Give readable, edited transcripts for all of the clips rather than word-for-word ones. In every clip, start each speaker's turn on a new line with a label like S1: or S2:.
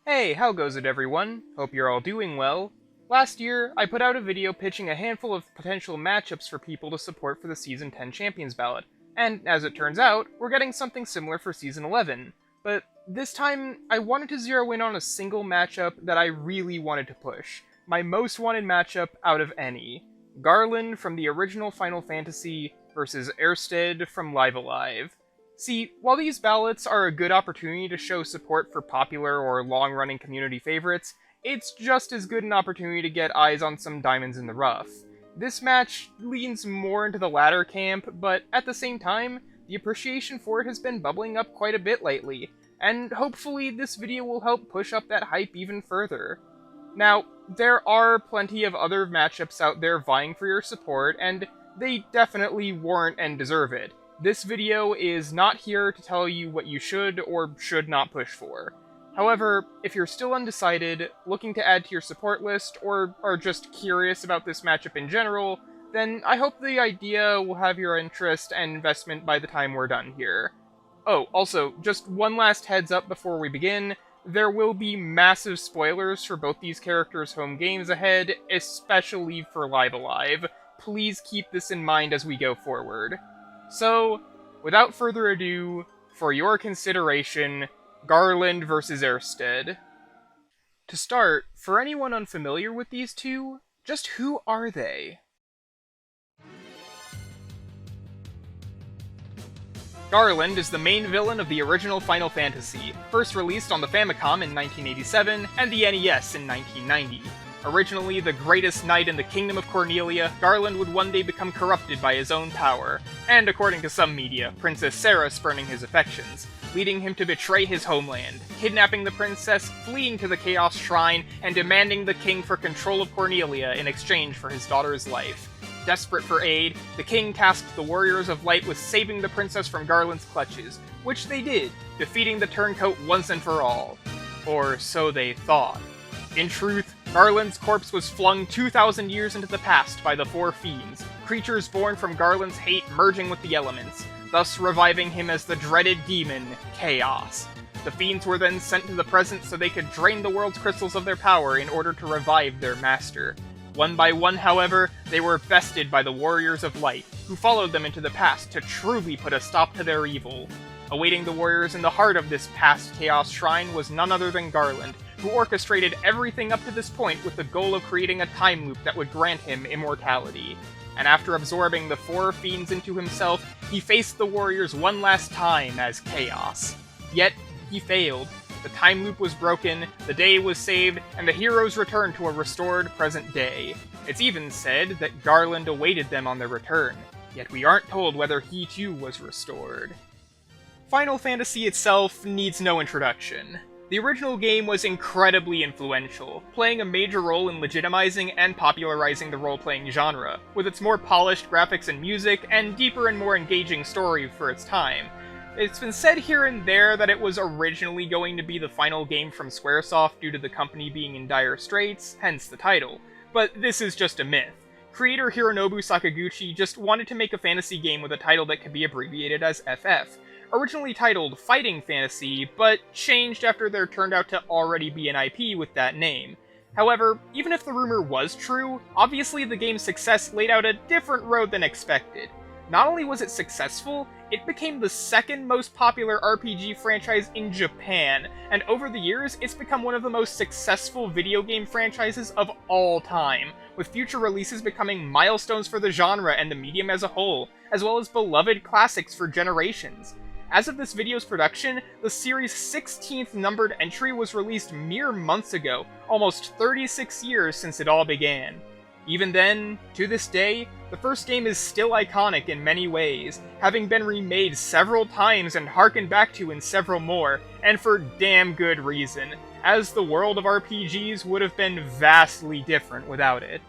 S1: Hey, how goes it everyone? Hope you're all doing well. Last year, I put out a video pitching a handful of potential matchups for people to support for the Season 10 Champions ballot, and as it turns out, we're getting something similar for Season 11. But this time, I wanted to zero in on a single matchup that I really wanted to push. My most wanted matchup out of any. Garland from the original Final Fantasy versus Oersted from Live Alive. See, while these ballots are a good opportunity to show support for popular or long-running community favorites, it's just as good an opportunity to get eyes on some diamonds in the rough. This match leans more into the latter camp, but at the same time, the appreciation for it has been bubbling up quite a bit lately, and hopefully this video will help push up that hype even further. Now, there are plenty of other matchups out there vying for your support, and they definitely warrant and deserve it. This video is not here to tell you what you should or should not push for. However, if you're still undecided, looking to add to your support list, or are just curious about this matchup in general, then I hope the idea will have your interest and investment by the time we're done here. Oh, also, just one last heads up before we begin, there will be massive spoilers for both these characters' home games ahead, especially for Live Alive. Please keep this in mind as we go forward. So, without further ado, for your consideration, Garland vs. Oersted. To start, for anyone unfamiliar with these two, just who are they? Garland is the main villain of the original Final Fantasy, first released on the Famicom in 1987 and the NES in 1990. Originally the greatest knight in the Kingdom of Cornelia, Garland would one day become corrupted by his own power, and according to some media, Princess Sarah spurning his affections, leading him to betray his homeland, kidnapping the princess, fleeing to the Chaos Shrine, and demanding the king for control of Cornelia in exchange for his daughter's life. Desperate for aid, the king tasked the Warriors of Light with saving the princess from Garland's clutches, which they did, defeating the turncoat once and for all. Or so they thought. In truth, Garland's corpse was flung 2,000 years into the past by the Four Fiends, creatures born from Garland's hate merging with the elements, thus reviving him as the dreaded demon, Chaos. The Fiends were then sent to the present so they could drain the world's crystals of their power in order to revive their master. One by one, however, they were bested by the Warriors of Light, who followed them into the past to truly put a stop to their evil. Awaiting the Warriors in the heart of this past Chaos Shrine was none other than Garland, who orchestrated everything up to this point with the goal of creating a time loop that would grant him immortality. And after absorbing the Four Fiends into himself, he faced the Warriors one last time as Chaos. Yet, he failed. The time loop was broken, the day was saved, and the heroes returned to a restored present day. It's even said that Garland awaited them on their return, yet we aren't told whether he too was restored. Final Fantasy itself needs no introduction. The original game was incredibly influential, playing a major role in legitimizing and popularizing the role-playing genre, with its more polished graphics and music, and deeper and more engaging story for its time. It's been said here and there that it was originally going to be the final game from Squaresoft due to the company being in dire straits, hence the title, but this is just a myth. Creator Hironobu Sakaguchi just wanted to make a fantasy game with a title that could be abbreviated as FF, originally titled Fighting Fantasy, but changed after there turned out to already be an IP with that name. However, even if the rumor was true, obviously the game's success laid out a different road than expected. Not only was it successful, it became the second most popular RPG franchise in Japan, and over the years, it's become one of the most successful video game franchises of all time, with future releases becoming milestones for the genre and the medium as a whole, as well as beloved classics for generations. As of this video's production, the series' 16th numbered entry was released mere months ago, almost 36 years since it all began. Even then, to this day, the first game is still iconic in many ways, having been remade several times and harkened back to in several more, and for damn good reason, as the world of RPGs would have been vastly different without it.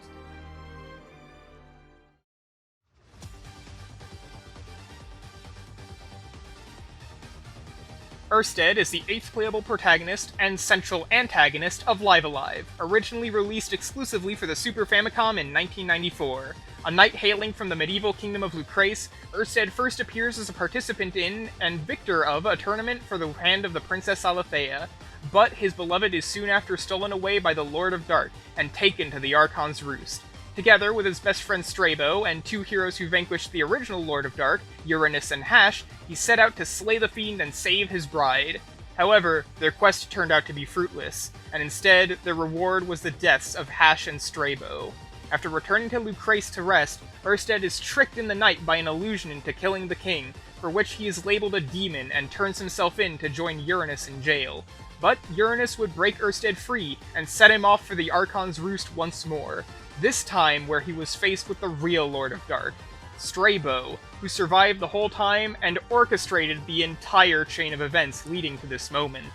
S1: Oersted is the 8th playable protagonist and central antagonist of Live Alive, originally released exclusively for the Super Famicom in 1994. A knight hailing from the medieval kingdom of Lucrece, Oersted first appears as a participant in, and victor of, a tournament for the hand of the Princess Alethea. but his beloved is soon after stolen away by the Lord of Dark and taken to the Archon's Roost. Together with his best friend Strabo and two heroes who vanquished the original Lord of Dark, Uranus and Hash, he set out to slay the fiend and save his bride. However, their quest turned out to be fruitless, and instead, their reward was the deaths of Hash and Strabo. After returning to Lucrece to rest, Oersted is tricked in the night by an illusion into killing the king, for which he is labeled a demon and turns himself in to join Uranus in jail. But Uranus would break Oersted free and set him off for the Archon's Roost once more, this time where he was faced with the real Lord of Dark, Strabo, who survived the whole time and orchestrated the entire chain of events leading to this moment.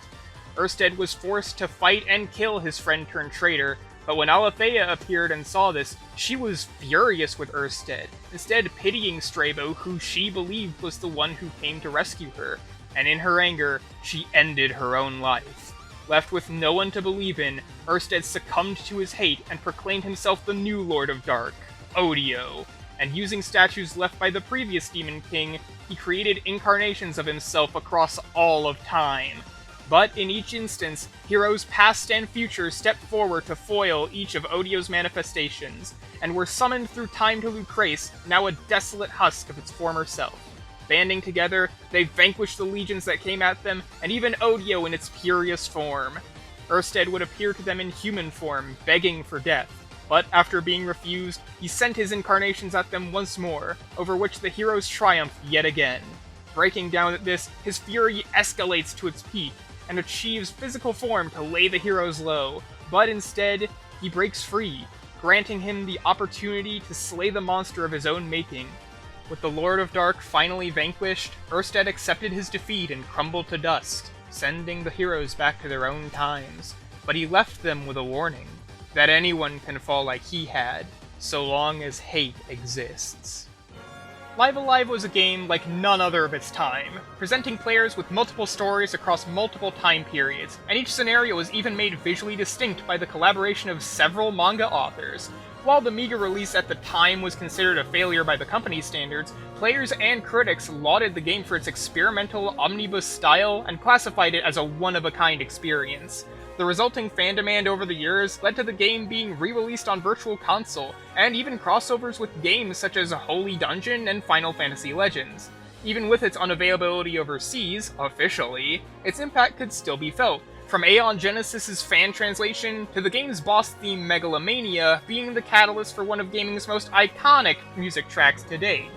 S1: Oersted was forced to fight and kill his friend-turned-traitor, but when Alethea appeared and saw this, she was furious with Oersted, instead pitying Strabo, who she believed was the one who came to rescue her, and in her anger, she ended her own life. Left with no one to believe in, Oersted succumbed to his hate and proclaimed himself the new Lord of Dark, Odio, and using statues left by the previous Demon King, he created incarnations of himself across all of time. But in each instance, heroes past and future stepped forward to foil each of Odio's manifestations, and were summoned through time to Lucrece, now a desolate husk of its former self. Banding together, they vanquished the legions that came at them, and even Odio in its purest form. Oersted would appear to them in human form, begging for death, but after being refused, he sent his incarnations at them once more, over which the heroes triumphed yet again. Breaking down at this, his fury escalates to its peak, and achieves physical form to lay the heroes low, but instead, he breaks free, granting him the opportunity to slay the monster of his own making. With the Lord of Dark finally vanquished, Oersted accepted his defeat and crumbled to dust, sending the heroes back to their own times. But he left them with a warning, that anyone can fall like he had, so long as hate exists. Live Alive was a game like none other of its time, presenting players with multiple stories across multiple time periods, and each scenario was even made visually distinct by the collaboration of several manga authors. While the meager release at the time was considered a failure by the company's standards, players and critics lauded the game for its experimental, omnibus style and classified it as a one-of-a-kind experience. The resulting fan demand over the years led to the game being re-released on Virtual Console, and even crossovers with games such as Holy Dungeon and Final Fantasy Legends. Even with its unavailability overseas, officially, its impact could still be felt, from Aeon Genesis's fan translation to the game's boss theme Megalomania being the catalyst for one of gaming's most iconic music tracks to date.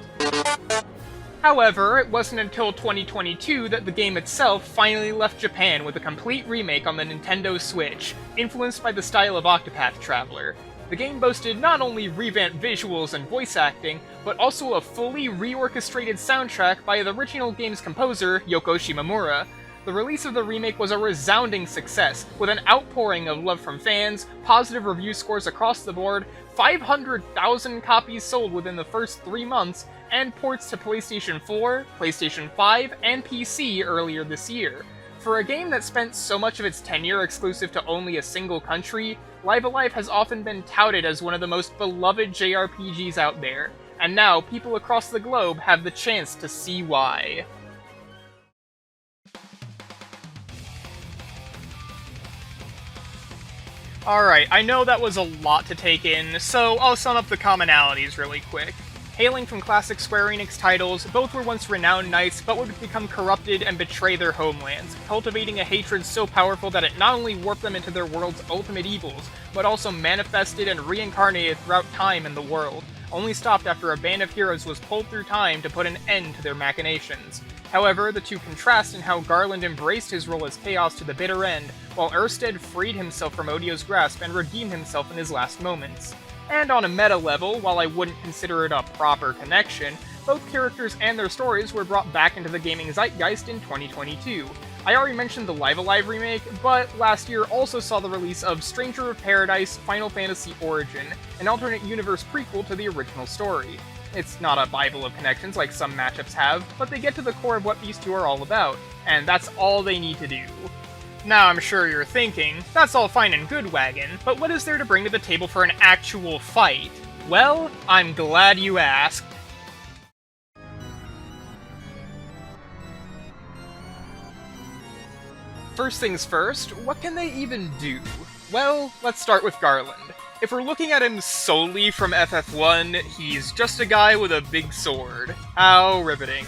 S1: However, it wasn't until 2022 that the game itself finally left Japan with a complete remake on the Nintendo Switch, influenced by the style of Octopath Traveler. The game boasted not only revamped visuals and voice acting, but also a fully reorchestrated soundtrack by the original game's composer, Yoko Shimomura. The release of the remake was a resounding success, with an outpouring of love from fans, positive review scores across the board, 500,000 copies sold within the first 3 months, and ports to PlayStation 4, PlayStation 5, and PC earlier this year. For a game that spent so much of its tenure exclusive to only a single country, Live Alive has often been touted as one of the most beloved JRPGs out there, and now people across the globe have the chance to see why. Alright, I know that was a lot to take in, so I'll sum up the commonalities really quick. Hailing from classic Square Enix titles, both were once renowned knights, but would become corrupted and betray their homelands, cultivating a hatred so powerful that it not only warped them into their world's ultimate evils, but also manifested and reincarnated throughout time and the world, only stopped after a band of heroes was pulled through time to put an end to their machinations. However, the two contrast in how Garland embraced his role as Chaos to the bitter end, while Oersted freed himself from Odio's grasp and redeemed himself in his last moments. And on a meta level, while I wouldn't consider it a proper connection, both characters and their stories were brought back into the gaming zeitgeist in 2022. I already mentioned the Live Alive remake, but last year also saw the release of Stranger of Paradise Final Fantasy Origin, an alternate universe prequel to the original story. It's not a Bible of connections like some matchups have, but they get to the core of what these two are all about, and that's all they need to do. Now I'm sure you're thinking, that's all fine and good, Wagon, but what is there to bring to the table for an actual fight? Well, I'm glad you asked. first things first, what can they even do? Well, let's start with Garland. If we're looking at him solely from FF1, he's just a guy with a big sword. How riveting.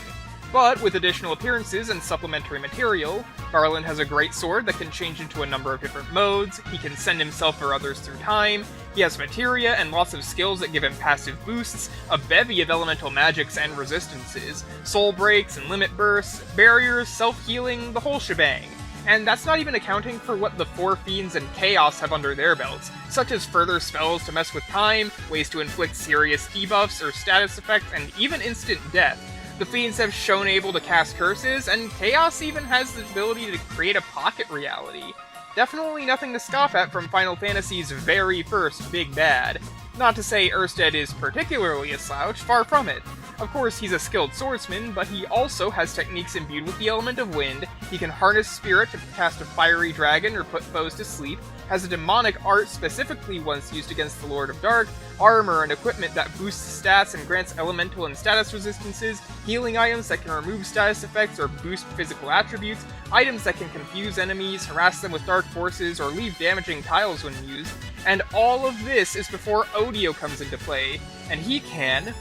S1: But with additional appearances and supplementary material, Garland has a great sword that can change into a number of different modes, he can send himself or others through time, he has materia and lots of skills that give him passive boosts, a bevy of elemental magics and resistances, soul breaks and limit bursts, barriers, self-healing, the whole shebang. And that's not even accounting for what the Four Fiends and Chaos have under their belts, such as further spells to mess with time, ways to inflict serious debuffs or status effects, and even instant death. The Fiends have shown able to cast curses, and Chaos even has the ability to create a pocket reality. Definitely nothing to scoff at from Final Fantasy's very first big bad. Not to say Oersted is particularly a slouch, far from it. Of course, he's a skilled swordsman, but he also has techniques imbued with the element of wind, he can harness spirit to cast a fiery dragon or put foes to sleep, has a demonic art specifically once used against the Lord of Dark, armor and equipment that boosts stats and grants elemental and status resistances, healing items that can remove status effects or boost physical attributes, items that can confuse enemies, harass them with dark forces, or leave damaging tiles when used, and all of this is before Odio comes into play, and he can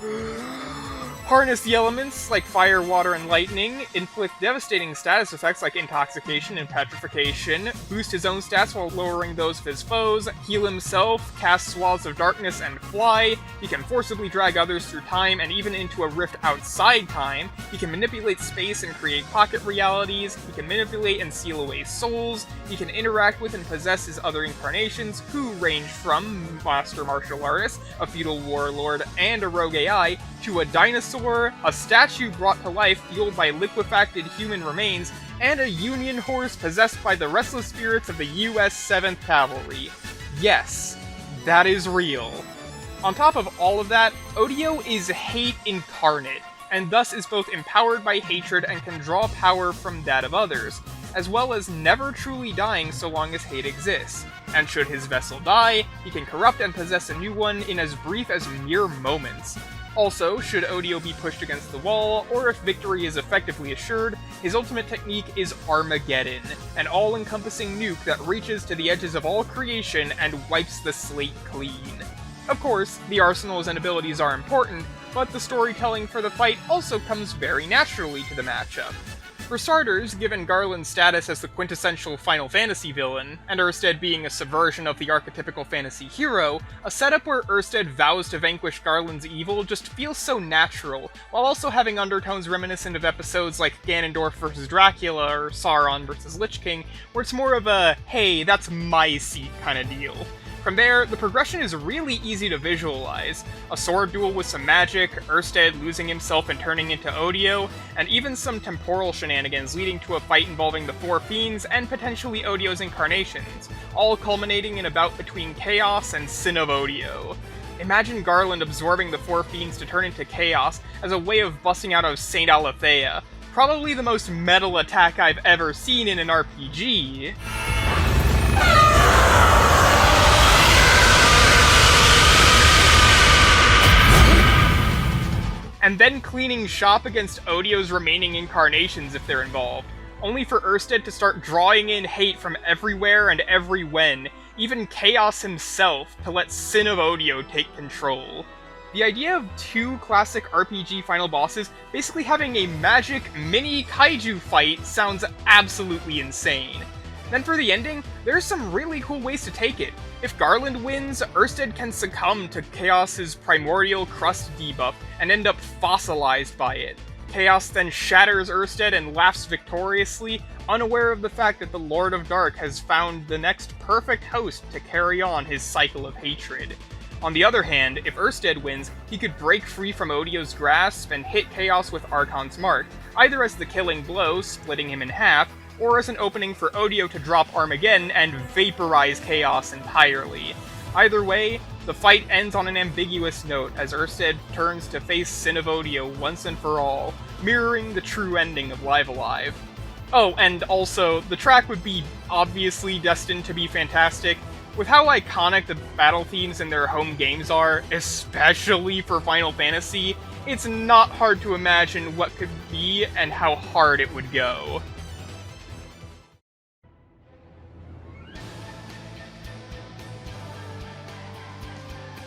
S1: harness the elements like fire, water, and lightning, inflict devastating status effects like intoxication and petrification, boost his own stats while lowering those of his foes, heal himself, cast swaths of darkness, and fly. He can forcibly drag others through time and even into a rift outside time. He can manipulate space and create pocket realities. He can manipulate and seal away souls. He can interact with and possess his other incarnations, who range from master martial artist, a feudal warlord, and a rogue AI, to a dinosaur, a statue brought to life fueled by liquefacted human remains, and a Union horse possessed by the restless spirits of the US 7th Cavalry. Yes, that is real. On top of all of that, Odio is hate incarnate, and thus is both empowered by hatred and can draw power from that of others, as well as never truly dying so long as hate exists. And should his vessel die, he can corrupt and possess a new one in as brief as mere moments. Also, should Odio be pushed against the wall, or if victory is effectively assured, his ultimate technique is Armageddon, an all-encompassing nuke that reaches to the edges of all creation and wipes the slate clean. Of course, the arsenals and abilities are important, but the storytelling for the fight also comes very naturally to the matchup. For starters, given Garland's status as the quintessential Final Fantasy villain, and Oersted being a subversion of the archetypical fantasy hero, a setup where Oersted vows to vanquish Garland's evil just feels so natural, while also having undertones reminiscent of episodes like Ganondorf vs. Dracula or Sauron vs. Lich King, where it's more of a, hey, that's my seat kind of deal. From there, the progression is really easy to visualize. A sword duel with some magic, Oersted losing himself and turning into Odio, and even some temporal shenanigans leading to a fight involving the Four Fiends and potentially Odio's incarnations, all culminating in a bout between Chaos and Sin of Odio. Imagine Garland absorbing the Four Fiends to turn into Chaos as a way of busting out of Saint Aletheia, probably the most metal attack I've ever seen in an RPG. And then cleaning shop against Odio's remaining incarnations if they're involved, only for Oersted to start drawing in hate from everywhere and every when, even Chaos himself, to let Sin of Odio take control. The idea of two classic RPG final bosses basically having a magic mini kaiju fight sounds absolutely insane. Then for the ending, there's some really cool ways to take it. If Garland wins, Oersted can succumb to Chaos's primordial crust debuff and end up fossilized by it. Chaos then shatters Oersted and laughs victoriously, unaware of the fact that the Lord of Dark has found the next perfect host to carry on his cycle of hatred. On the other hand, if Oersted wins, he could break free from Odio's grasp and hit Chaos with Archon's Mark, either as the killing blow, splitting him in half, or as an opening for Odio to drop Armageddon and vaporize Chaos entirely. Either way, the fight ends on an ambiguous note as Oersted turns to face Sin of Odio once and for all, mirroring the true ending of Live Alive. Oh, and also, the track would be obviously destined to be fantastic. With how iconic the battle themes in their home games are, especially for Final Fantasy, it's not hard to imagine what could be and how hard it would go.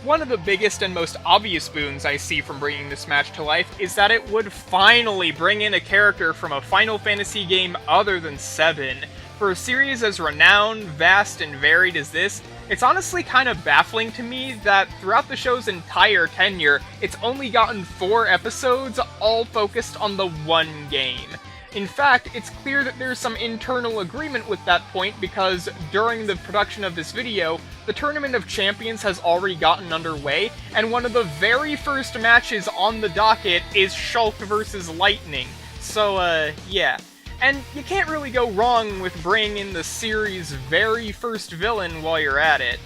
S1: One of the biggest and most obvious boons I see from bringing this match to life is that it would finally bring in a character from a Final Fantasy game other than 7. For a series as renowned, vast, and varied as this, it's honestly kind of baffling to me that throughout the show's entire tenure, it's only gotten 4 episodes, all focused on the one game. In fact, it's clear that there's some internal agreement with that point because during the production of this video, the Tournament of Champions has already gotten underway, and one of the very first matches on the docket is Shulk vs. Lightning. So, yeah. And you can't really go wrong with bringing in the series' very first villain while you're at it.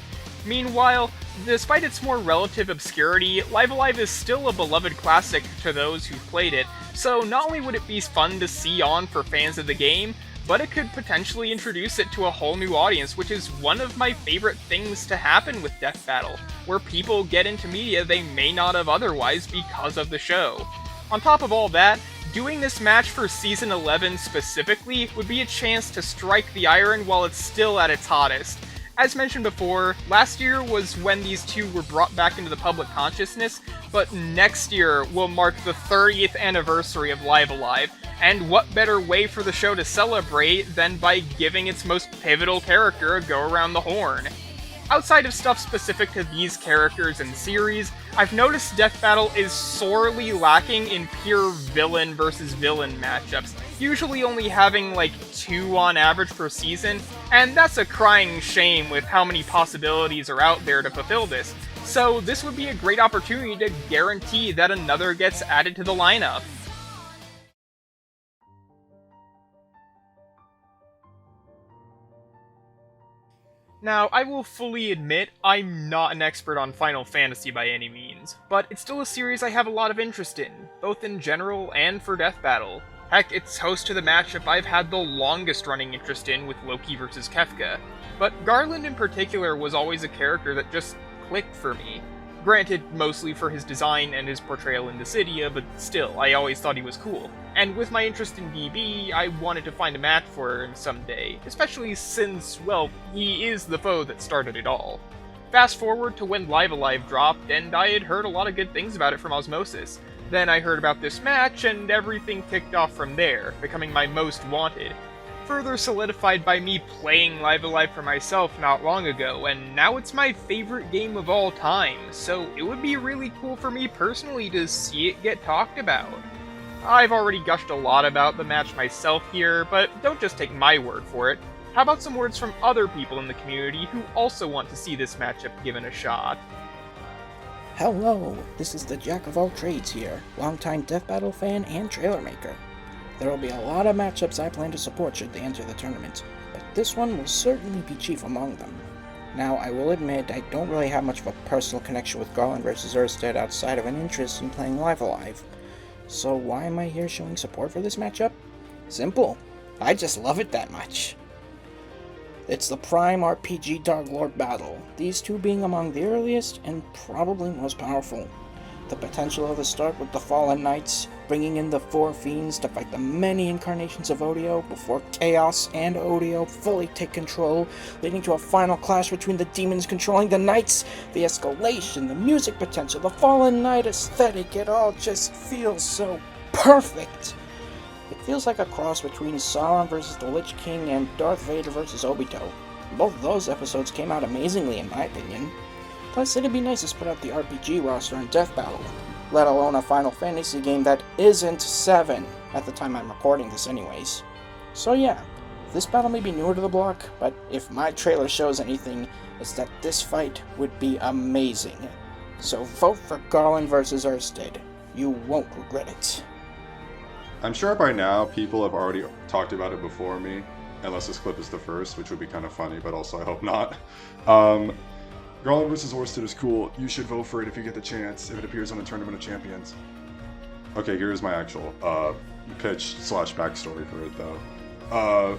S1: Meanwhile, despite its more relative obscurity, Live Alive is still a beloved classic to those who've played it, so not only would it be fun to see on for fans of the game, but it could potentially introduce it to a whole new audience, which is one of my favorite things to happen with Death Battle, where people get into media they may not have otherwise because of the show. On top of all that, doing this match for Season 11 specifically would be a chance to strike the iron while it's still at its hottest. As mentioned before, last year was when these two were brought back into the public consciousness, but next year will mark the 30th anniversary of Live Alive, and what better way for the show to celebrate than by giving its most pivotal character a go around the horn. Outside of stuff specific to these characters and series, I've noticed Death Battle is sorely lacking in pure villain versus villain matchups, usually only having like 2 on average per season, and that's a crying shame with how many possibilities are out there to fulfill this, so this would be a great opportunity to guarantee that another gets added to the lineup. Now, I will fully admit, I'm not an expert on Final Fantasy by any means, but it's still a series I have a lot of interest in, both in general and for Death Battle. Heck, it's host to the matchup I've had the longest running interest in with Loki vs. Kefka, but Garland in particular was always a character that just clicked for me. Granted, mostly for his design and his portrayal in Dissidia, but still, I always thought he was cool. And with my interest in DB, I wanted to find a match for him someday, especially since, well, he is the foe that started it all. Fast forward to when Live Alive dropped, and I had heard a lot of good things about it from osmosis. Then I heard about this match, and everything kicked off from there, becoming my most wanted. Further solidified by me playing Live Alive for myself not long ago, and now it's my favorite game of all time, so it would be really cool for me personally to see it get talked about. I've already gushed a lot about the match myself here, but don't just take my word for it. How about some words from other people in the community who also want to see this matchup given a shot?
S2: Hello, this is the Jack of all trades here, longtime Death Battle fan and trailer maker. There will be a lot of matchups I plan to support should they enter the tournament, but this one will certainly be chief among them. Now, I will admit I don't really have much of a personal connection with Garland vs. Oersted outside of an interest in playing Live Alive. So why am I here showing support for this matchup? Simple. I just love it that much. It's the prime RPG Dark Lord battle, these two being among the earliest and probably most powerful. The potential of the start with the Fallen Knights, bringing in the 4 fiends to fight the many incarnations of Odio before Chaos and Odio fully take control, leading to a final clash between the demons controlling the knights, the escalation, the music potential, the Fallen Knight aesthetic, it all just feels so perfect. It feels like a cross between Sauron vs. the Lich King and Darth Vader vs. Obito. Both of those episodes came out amazingly in my opinion. Plus, it'd be nice to spread out the RPG roster in Death Battle, let alone a Final Fantasy game that isn't 7, at the time I'm recording this anyways. So yeah, this battle may be newer to the block, but if my trailer shows anything, it's that this fight would be amazing. So vote for Garland vs. Oersted. You won't regret it.
S3: I'm sure by now people have already talked about it before me, unless this clip is the first, which would be kind of funny, but also I hope not. Garland vs. Oersted is cool. You should vote for it if you get the chance, if it appears on the Tournament of Champions. Okay, here's my actual pitch/backstory for it, though.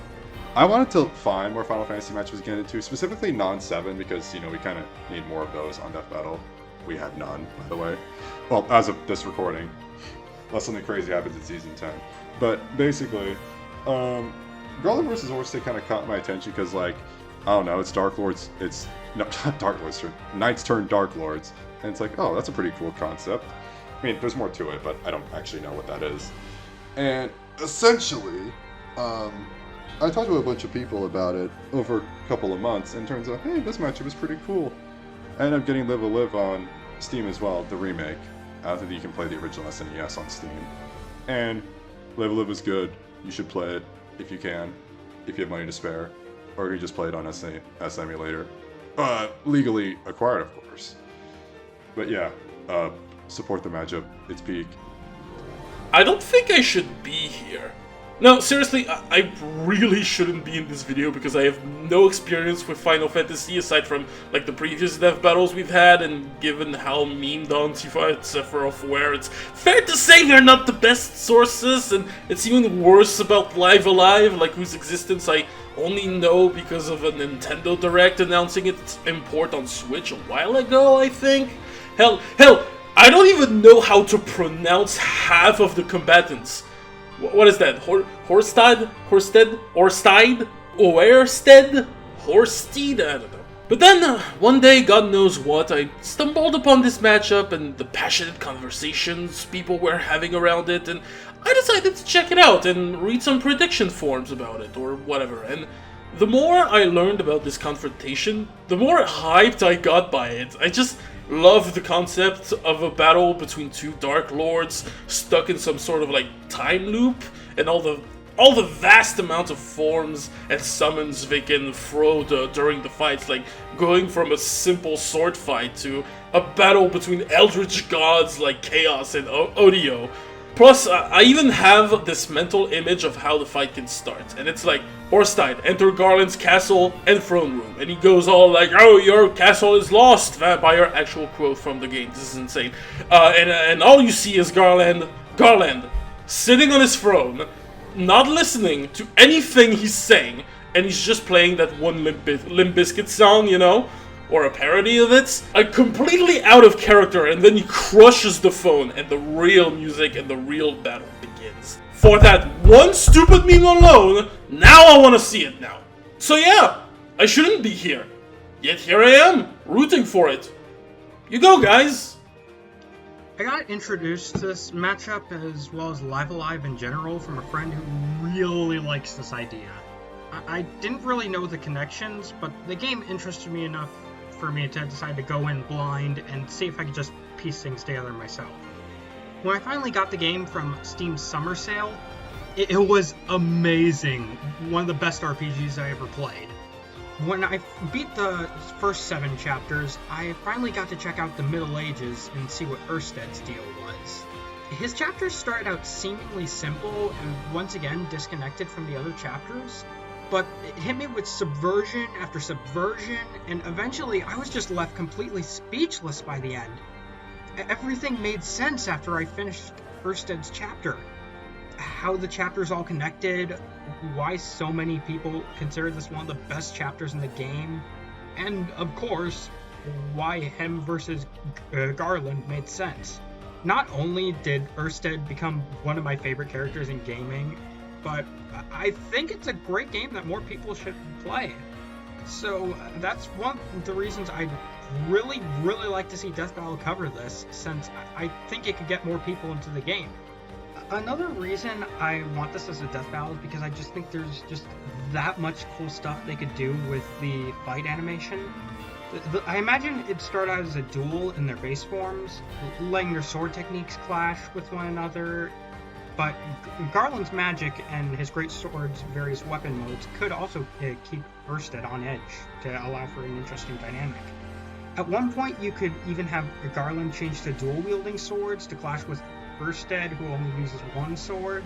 S3: I wanted to find more Final Fantasy matches to get into, specifically non-7, because, you know, we kind of need more of those on Death Battle. We had none, by the way. Well, as of this recording. Unless something crazy happens in Season 10. But basically, Garland vs. Oersted kind of caught my attention because, like, I don't know, it's Dark Lords, it's, no, not Dark Lords, Knights turn Dark Lords, and it's like, oh, that's a pretty cool concept. I mean, there's more to it, but I don't actually know what that is. And essentially, I talked to a bunch of people about it over a couple of months, and it turns out, hey, this matchup was pretty cool. I ended up getting Live a Live on Steam as well, the remake, after you can play the original SNES on Steam. And Live a Live was good. You should play it if you can, if you have money to spare, or you just play it on S emulator. Legally acquired, of course. But yeah, support the matchup. It's peak.
S4: I don't think I should be here. No, seriously, I really shouldn't be in this video because I have no experience with Final Fantasy aside from like the previous death battles we've had, and given how memed on Tifa and Sephiroth were, it's fair to say they're not the best sources, and it's even worse about Live Alive, like whose existence I only know because of a Nintendo Direct announcing its import on Switch a while ago, I think. Hell, I don't even know how to pronounce half of the combatants. What is that? Oersted? I don't know. But then, one day, God knows what, I stumbled upon this matchup and the passionate conversations people were having around it, and I decided to check it out and read some prediction forums about it, or whatever, and the more I learned about this confrontation, the more hyped I got by it. I just love the concept of a battle between two Dark Lords stuck in some sort of like time loop, and all the vast amount of forms and summons they can throw during the fights, like going from a simple sword fight to a battle between eldritch gods like Chaos and Odio. Plus, I even have this mental image of how the fight can start, and it's like, Oersted, enter Garland's castle and throne room, and he goes all like, oh, your castle is lost, vampire, actual quote from the game, this is insane, and all you see is Garland, sitting on his throne, not listening to anything he's saying, and he's just playing that one Limp Bizkit song, you know? Or a parody of it, completely out of character, and then he crushes the phone, and the real music and the real battle begins. For that one stupid meme alone, now I want to see it now. So yeah, I shouldn't be here. Yet here I am, rooting for it. You go, guys.
S5: I got introduced to this matchup as well as Live Alive in general from a friend who really likes this idea. I didn't really know the connections, but the game interested me enough for me to decide to go in blind and see if I could just piece things together myself. When I finally got the game from Steam's summer sale, it was amazing. One of the best RPGs I ever played. When I beat the first 7 chapters, I finally got to check out the Middle Ages and see what Oersted's deal was. His chapters started out seemingly simple and once again disconnected from the other chapters, but it hit me with subversion after subversion, and eventually I was just left completely speechless by the end. Everything made sense after I finished Oersted's chapter. How the chapters all connected, why so many people consider this one of the best chapters in the game, and of course, why him versus Garland made sense. Not only did Oersted become one of my favorite characters in gaming, but I think it's a great game that more people should play. So that's one of the reasons I'd really like to see Death Battle cover this, since I think it could get more people into the game. Another reason I want this as a Death Battle is because I just think there's just that much cool stuff they could do with the fight animation. I imagine it'd start out as a duel in their base forms, letting their sword techniques clash with one another, but Garland's magic and his great sword's various weapon modes could also keep Oersted on edge to allow for an interesting dynamic. At one point, you could even have Garland change to dual-wielding swords to clash with Oersted, who only uses one sword.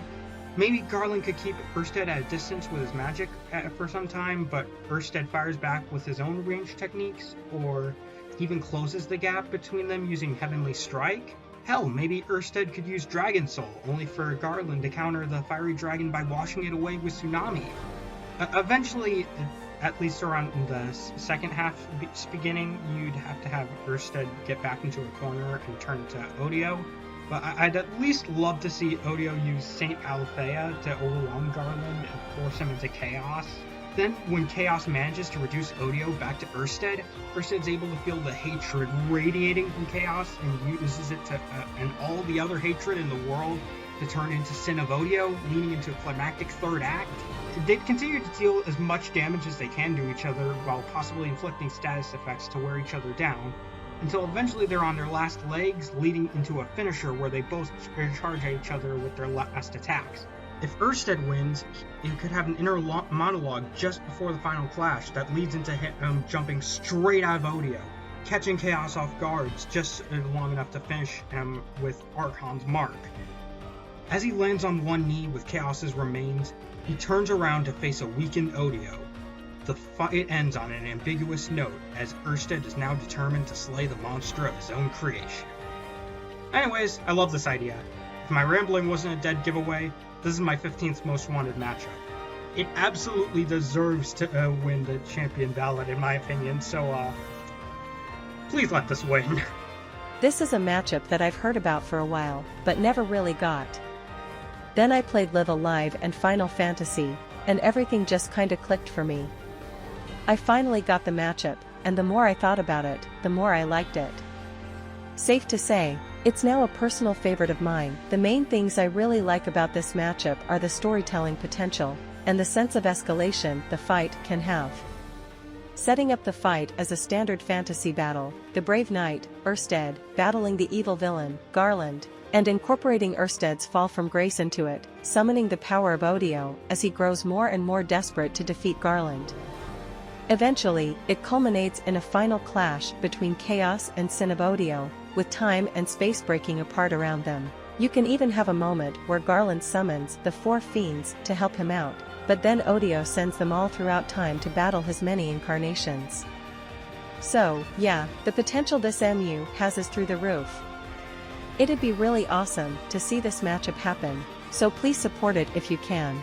S5: Maybe Garland could keep Oersted at a distance with his magic for some time, but Oersted fires back with his own range techniques, or even closes the gap between them using Heavenly Strike. Hell, maybe Oersted could use Dragon Soul, only for Garland to counter the fiery dragon by washing it away with Tsunami. Eventually, at least around the second half's beginning, you'd have to have Oersted get back into a corner and turn into Odio. But I'd at least love to see Odio use Saint Althea to overwhelm Garland and force him into chaos. Then, when Chaos manages to reduce Odio back to Oersted, Oersted's able to feel the hatred radiating from Chaos and uses it to, and all the other hatred in the world to turn into Sin of Odio, leading into a climactic third act. They continue to deal as much damage as they can to each other while possibly inflicting status effects to wear each other down, until eventually they're on their last legs, leading into a finisher where they both charge at each other with their last attacks. If Oersted wins, you could have an inner monologue just before the final clash that leads into him jumping straight out of Odio, catching Chaos off guards just long enough to finish him with Archon's mark. As he lands on one knee with Chaos's remains, he turns around to face a weakened Odio. The fight ends on an ambiguous note, as Oersted is now determined to slay the monster of his own creation. Anyways, I love this idea. If my rambling wasn't a dead giveaway, this is my 15th most wanted matchup. It absolutely deserves to win the champion ballot in my opinion, so please let this win.
S6: This is a matchup that I've heard about for a while, but never really got. Then I played Live Alive and Final Fantasy, and everything just kinda clicked for me. I finally got the matchup, and the more I thought about it, the more I liked it. Safe to say, it's now a personal favorite of mine. The main things I really like about this matchup are the storytelling potential, and the sense of escalation the fight can have. Setting up the fight as a standard fantasy battle, the brave knight, Oersted, battling the evil villain, Garland, and incorporating Oersted's fall from grace into it, summoning the power of Odio as he grows more and more desperate to defeat Garland. Eventually, it culminates in a final clash between Chaos and Sin of Odio, with time and space breaking apart around them. You can even have a moment where Garland summons the four fiends to help him out, but then Odio sends them all throughout time to battle his many incarnations. So, yeah, the potential this MU has is through the roof. It'd be really awesome to see this matchup happen, so please support it if you can.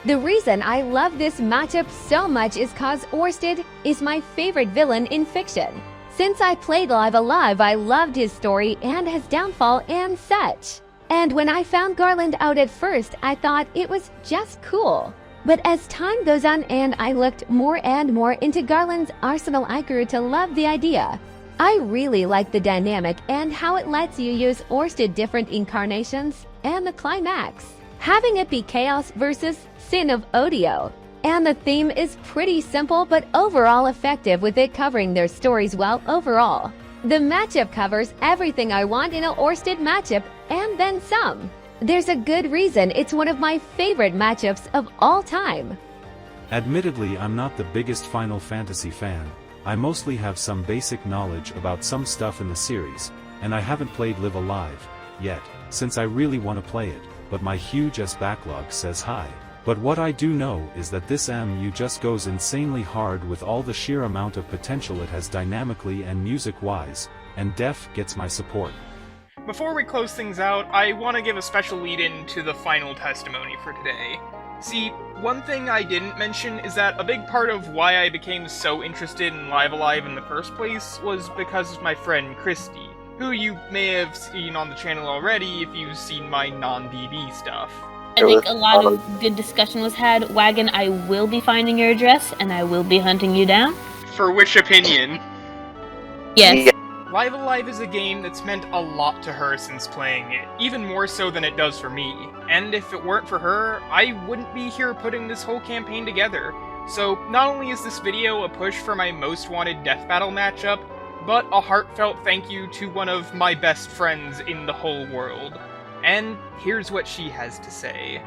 S7: The reason I love this matchup so much is cause Oersted is my favorite villain in fiction. Since I played Live Alive, I loved his story and his downfall and such. And when I found Garland out at first, I thought it was just cool. But as time goes on and I looked more and more into Garland's arsenal, I grew to love the idea. I really like the dynamic and how it lets you use Oersted different incarnations and the climax, having it be Chaos versus Sin of Odio. And the theme is pretty simple but overall effective, with it covering their stories well overall. The matchup covers everything I want in a Oersted matchup and then some. There's a good reason it's one of my favorite matchups of all time.
S8: Admittedly, I'm not the biggest Final Fantasy fan. I mostly have some basic knowledge about some stuff in the series, and I haven't played Live Alive yet, since I really want to play it, but my huge backlog says hi. But what I do know is that this MU just goes insanely hard with all the sheer amount of potential it has dynamically and music-wise, and Def gets my support.
S1: Before we close things out, I want to give a special lead-in to the final testimony for today. See, one thing I didn't mention is that a big part of why I became so interested in Live Alive in the first place was because of my friend Cristy, who you may have seen on the channel already if you've seen my non-DB stuff.
S9: I think a lot of good discussion was had. Wagon, I will be finding your address, and I will be hunting you down.
S1: For which opinion?
S9: Yes.
S1: Live Alive is a game that's meant a lot to her since playing it, even more so than it does for me. And if it weren't for her, I wouldn't be here putting this whole campaign together. So not only is this video a push for my most wanted death battle matchup, but a heartfelt thank you to one of my best friends in the whole world. And here's what she has to say.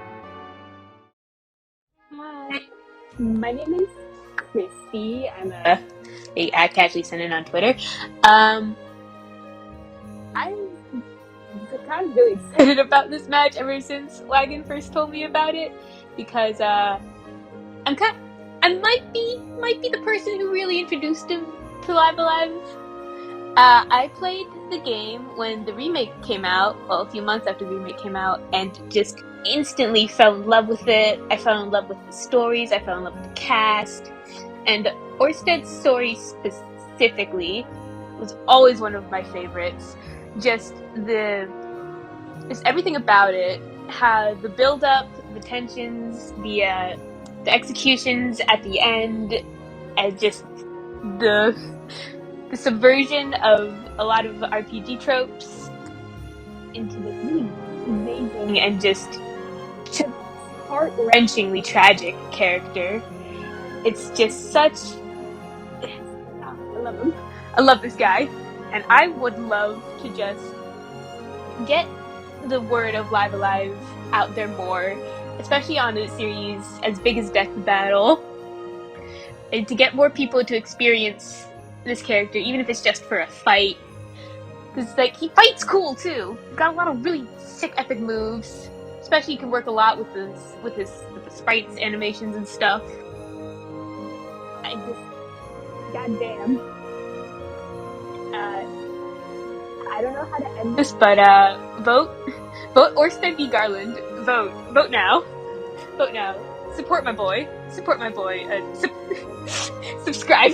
S9: Hi, my name is Cristy. I casually sent it on Twitter. I'm kind of really excited about this match ever since Wagon first told me about it, because I might be the person who really introduced him to Live Alive. I played the game when the remake came out, well, a few months after the remake came out, and just instantly fell in love with it. I fell in love with the stories, I fell in love with the cast, and Oersted's story specifically was always one of my favorites. Just everything about it, how the build-up, the tensions, the the executions at the end, and just the subversion of a lot of RPG tropes into this really amazing and just heart-wrenchingly tragic character. It's just such... I love him. I love this guy. And I would love to just get the word of Live Alive out there more, especially on a series as big as Death Battle, and to get more people to experience this character, even if it's just for a fight. Because, like, he fights cool, too. He's got a lot of really sick, epic moves. Especially, he can work a lot with the sprites, animations, and stuff. I just... goddamn. I don't know how to end this, but, vote Oersted v. Garland. Vote now. Vote now. Support my boy. Subscribe.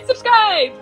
S9: Subscribe!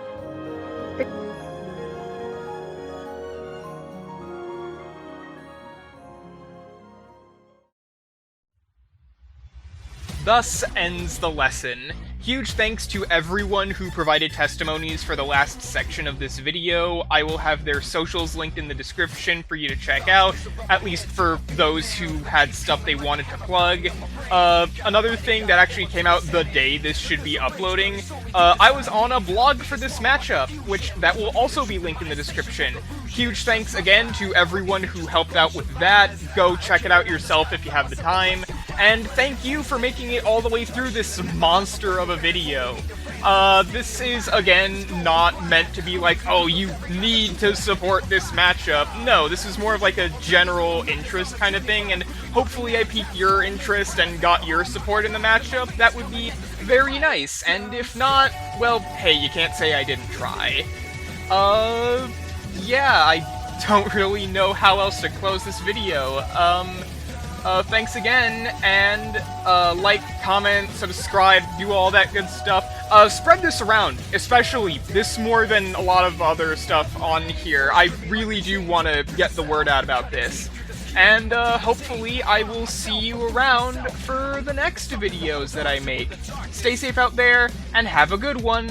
S1: Thus ends the lesson. Huge thanks to everyone who provided testimonies for the last section of this video. I will have their socials linked in the description for you to check out, at least for those who had stuff they wanted to plug. Another thing that actually came out the day this should be uploading, I was on a blog for this matchup, which that will also be linked in the description. Huge thanks again to everyone who helped out with that. Go check it out yourself if you have the time. And thank you for making it all the way through this monster of a video. This is, again, not meant to be like, oh, you need to support this matchup. No, this is more of like a general interest kind of thing, and hopefully I piqued your interest and got your support in the matchup. That would be very nice, and if not, well, hey, you can't say I didn't try. Yeah, I don't really know how else to close this video. Thanks again, and, like, comment, subscribe, do all that good stuff. Spread this around, especially this more than a lot of other stuff on here. I really do want to get the word out about this. And, hopefully I will see you around for the next videos that I make. Stay safe out there, and have a good one!